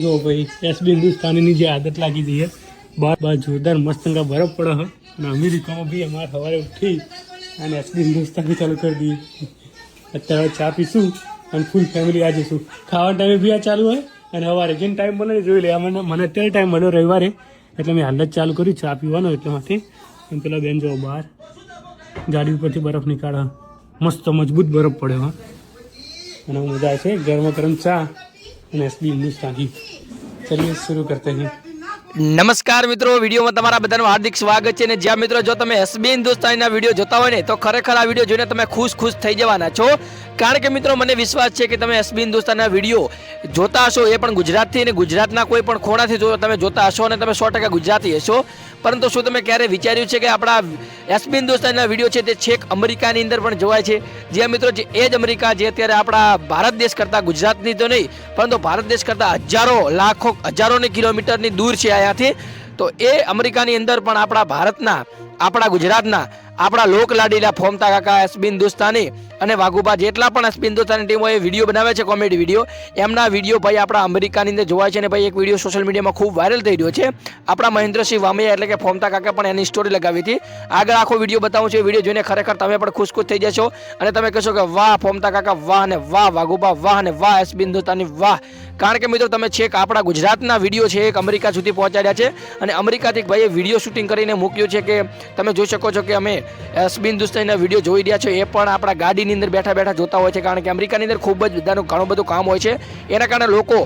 જો ભાઈ એસબી હિન્દુસ્તાની જે આદત લાગી ગઈ है बार जोरदार मस्त का बर्फ पड़ा है અને અમેરિકા में भी हमारे सवारे उठी અને એસબી હિન્દુસ્તાની ચાલુ કરી दी અત્યારે ચા પીશું અને ફૂલ ફેમિલી આ જઈશું ખાવા ટાઈમે બી આ ચાલુ હોય અને સવારે જેમ ટાઈમ બને જોઈ લે મને અત્યારે ટાઈમ મળ્યો રવિવારે એટલે મેં હાલ જ ચાલુ કર્યું ચા પીવાનો એટલે માટે અને પેલા બેન જો બહાર ગાડી ઉપરથી બરફ નીકાળે મસ્ત મજબૂત બરફ પડ્યો હા અને મજા આવે છે ગરમા ગરમ ચા અને એસબી હિન્દુસ્તાની ચलिए शुरू करते हैं। નમસ્કાર મિત્રો, વિડીયોમાં તમારા બધાનું હાર્દિક સ્વાગત છે. અને જ્યાં મિત્રો જો તમે એસબી હિન્દુસ્તાનીના વિડીયો જોતા હોય ને તો ખરેખર આ વિડીયો જોઈને તમે ખુશ થઈ જવાના છો. કારણ કે મિત્રો મને વિશ્વાસ છે કે તમે એસબી હિન્દુસ્તાનના વિડીયો જોતા હશો, એ પણ ગુજરાતથી અને ગુજરાતના કોઈ પણ ખૂણાથી તમે જોતા હશો અને તમે 100% ગુજરાતી હશો. પરંતુ શું તમે ક્યારે વિચાર્યું છે કે આપણા એસબી હિન્દુસ્તાનના વિડીયો છે તે છેક અમેરિકાની અંદર પણ જોવાય છે? જ્યાં મિત્રો જે એ જ અમેરિકા જે અત્યારે આપણા ભારત દેશ કરતાં, ગુજરાતની તો નહીં પરંતુ ભારત દેશ કરતાં હજારો લાખો હજારોની કિલોમીટરની દૂર છે અહીંયાથી. તો એ અમેરિકાની અંદર પણ આપણા ભારતના, આપણા ગુજરાતના, આપણા લોકલાડીલા ફોમતા કાકા એસબી હિન્દુસ્તાની અને વાઘુબા જેટલા પણ એસબી હિન્દુસ્તાની ટીમો એ વિડીયો બનાવે છે, કોમેડી વિડીયો, એમના વિડીયો ભાઈ આપણા અમેરિકાની અંદર જોવાય છે. અને ભાઈ એક વિડીયો સોશિયલ મીડિયામાં ખૂબ વાયરલ થઈ રહ્યો છે. આપણા મહેન્દ્રસિંહ વામૈયા એટલે કે ફોમતા કાકા પણ એની સ્ટોરી લગાવી હતી. આગળ આખો વિડીયો બતાવું છું. એ વિડીયો જોઈને ખરેખર તમે પણ ખુશ થઈ જશો અને તમે કહેશો કે વાહ ફોમતા કાકા વાહ, અને વાહ વાઘુબા વાહ, અને વાહ એસબી હિન્દુસ્તાની વાહ. કારણ કે મિત્રો તમે છેક આપણા ગુજરાતના વિડીયો છે એક અમેરિકા સુધી પહોંચાડ્યા છે અને અમેરિકાથી ભાઈએ વિડીયો શૂટિંગ કરીને મૂક્યું છે કે તમે જોઈ શકો છો કે અમે એસબી હિન્દુસ્તાનીના વિડીયો જોઈ રહ્યા છો. એ પણ આપણા ગાડીની અંદર બેઠા બેઠા જોતા હોય છે. કારણ કે અમેરિકાની અંદર ખૂબ જ બધાનું ઘણું બધું કામ હોય છે. એના કારણે લોકો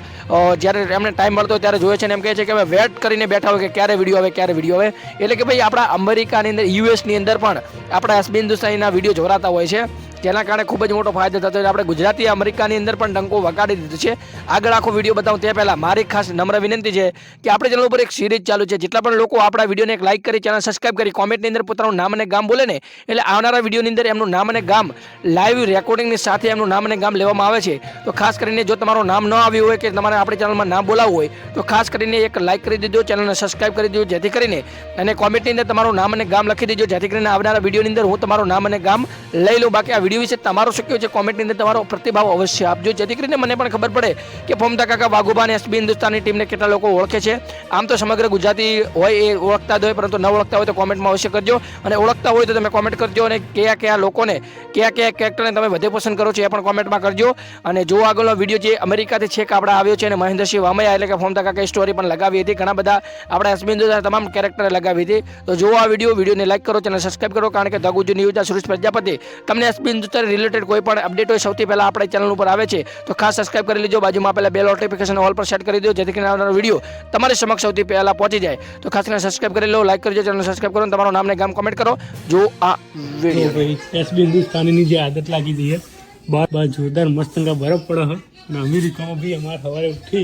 જ્યારે એમને ટાઈમ મળતો હોય ત્યારે જોવે છે અને એમ કહે છે કે અમે વેટ કરીને બેઠા હોય કે ક્યારે વિડીયો આવે, ક્યારે વિડીયો આવે. એટલે કે ભાઈ આપણા અમેરિકાની અંદર, યુએસની અંદર પણ આપણા એસબી હિન્દુસ્તાનીના વિડીયો જોરાતા હોય છે. જેના કારણે ખૂબ જ મોટો ફાયદો થતો હોય. આપણે ગુજરાતી અમેરિકાની અંદર પણ ડંકો વગાડી દીધો છે. આગળ આખો વિડીયો બતાવું તે પહેલાં મારી ખાસ નમ્ર વિનંતી છે કે આપણે ચેનલ ઉપર એક સિરીઝ ચાલુ છે. જેટલા પણ લોકો આપણા વિડીયોને એક લાઇક કરી, ચેનલ સબસ્ક્રાઇબ કરી, કોમેન્ટની અંદર પોતાનું નામ અને ગામ બોલે ને એટલે આવનારા વિડીયોની અંદર એમનું નામ અને ગામ લાઈવ રેકોર્ડિંગની સાથે એમનું નામ અને ગામ લેવામાં આવે છે. તો ખાસ કરીને જો તમારું નામ ન આવ્યું હોય કે તમારે આપણી ચેનલમાં નામ બોલાવવું હોય તો ખાસ કરીને એક લાઇક કરી દેજો, ચેનલને સબસ્ક્રાઇબ કરી દેજો, જેથી કરીને અને કોમેન્ટની અંદર તમારું નામ અને ગામ લખી દેજો, જેથી કરીને આવનારા વિડીયોની અંદર હું તમારું નામ અને ગામ લઈ લઉં. બાકી આ વિડીયો વિશે તમારો શું છે કોમેન્ટની અંદર તમારો પ્રતિભાવ અવશ્ય આપજો, જેથી કરીને મને પણ ખબર પડે કે ફોમતા કાકા વાઘુબા અને એસબી હિન્દુસ્તાની ટીમને કેટલા લોકો ઓળખે છે. આમ તો સમગ્ર ગુજરાતી હોય એ ઓળખતા જ હોય, પરંતુ ન ઓળખતા હોય તો કોમેન્ટમાં અવશ્ય કરજો. અને ઓળખતા હોય તો તમે કોમેન્ટ કરજો અને કયા લોકોને, કયા કેરેક્ટરને તમે વધુ પસંદ કરો છો એ પણ કોમેન્ટમાં કરજો. અને જો આગળનો વિડીયો જે અમેરિકાથી છેક આપણે આવ્યો છે અને મહેન્દ્રસિંહ વામૈયા એટલે કે ફોમતા કાકાએ સ્ટોરી પણ લગાવી હતી, ઘણા બધા આપણા એસબી હિન્દુસ્તાની તમામ કેરેક્ટરે લગાવી હતી. તો જો આ વિડીયોને લાઈક કરો, ચેનલ સબસ્ક્રાઇબ કરો. કારણ કે ધ ગુજુ ન્યૂઝના સુરેશ પ્રજાપતિ તમને એસબી હિન્દુસ્તાની રિલેટેડ કોઈ પણ અપડેટ હોય સૌથી પહેલા આપણા ચેનલ ઉપર આવે છે. તો ખાસ સબસ્ક્રાઇબ કરી લેજો, બાજુમાં આપેલા બેલ નોટિફિકેશન ઓલ પર સેટ કરી દો, જેથી કરીને આવનારો વિડીયો તમારી સમક્ષ સૌથી પહેલા પહોંચી જાય. તો ખાસ કરીને સબસ્ક્રાઇબ કરી લો, લાઈક કરજો, ચેનલ સબસ્ક્રાઇબ કરો, તમારું નામ ને ગામ કમેન્ટ કરો. જો આ વિડીયો ભાઈ એસબી હિન્દુસ્તાની જે આદત લાગી ગઈ है बार जोरदार मस्त का बर्फ पड़ा है અને અમેરિકા में भी हमारे सवारे उठी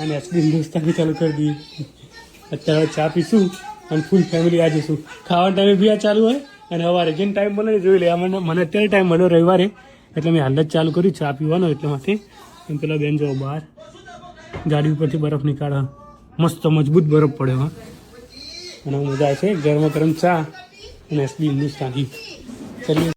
અને એસબી હિન્દુસ્તાની ચાલુ કરી दी અત્યારે ચા પીશું અને ફૂલ ફેમિલી આ જઈશું ખાવા ટાઈમે બી આ ચાલુ હોય અને સવારે જેમ ટાઈમ બને જોઈ લે. મને અત્યારે ટાઈમ મળ્યો રવિવારે એટલે મેં હાલ જ ચાલુ કર્યું ચા પીવાનો એટલે માટે. અને પેલા બેન જો બહાર ગાડી ઉપરથી બરફ નીકાળે મસ્ત મજબૂત બરફ પડ્યો હા અને મજા આવે છે ગરમા ગરમ ચા અને એસબી હિન્દુસ્તાની. ચલીએ